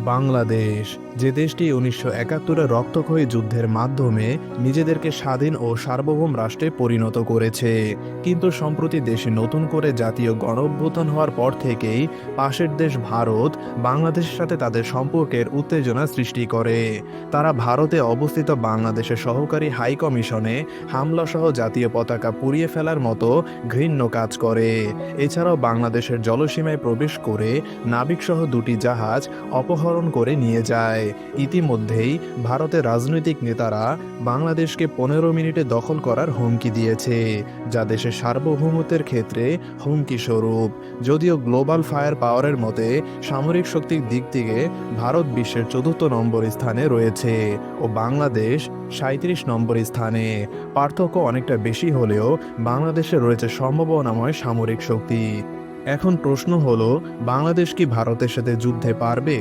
বাংলাদেশ, যে দেশটি ১৯৭১-এ রক্তক্ষয়ী যুদ্ধের মাধ্যমে নিজেদেরকে স্বাধীন ও সার্বভৌম রাষ্ট্রে পরিণত করেছে, কিন্তু সম্প্রতি দেশে নতুন করে জাতীয় গণঅভ্যুত্থান হওয়ার পর থেকেই পাশের দেশ ভারত বাংলাদেশের সাথে তাদের সম্পর্কের উত্তেজনা সৃষ্টি করে। তারা ভারতে অবস্থিত বাংলাদেশের সহকারী হাই কমিশনে হামলাসহ জাতীয় পতাকা পুড়িয়ে ফেলার মতো ঘৃণ্য কাজ করে। এছাড়াও বাংলাদেশের জলসীমায় প্রবেশ করে নাবিকসহ দুটি জাহাজ অপহরণ করে নিয়ে যায়। ইতিমধ্যেই ভারতের রাজনৈতিক নেতারা বাংলাদেশকে ১৫ মিনিটে দখল করার হুমকি দিয়েছে, যা দেশের সার্বভৌমত্বের ক্ষেত্রে হুমকি স্বরূপ। যদিও গ্লোবাল ফায়ার পাওয়ারের মতে সামরিক শক্তির দিক থেকে ভারত বিশ্বের ৪র্থ নম্বর স্থানে রয়েছে ও বাংলাদেশ ৩৭ নম্বর স্থানে। পার্থক্য অনেকটা বেশি হলেও বাংলাদেশে রয়েছে সম্ভাবনাময় সামরিক শক্তি। এখন প্রশ্ন হলো, বাংলাদেশ কি ভারতের সাথে যুদ্ধে পারবে?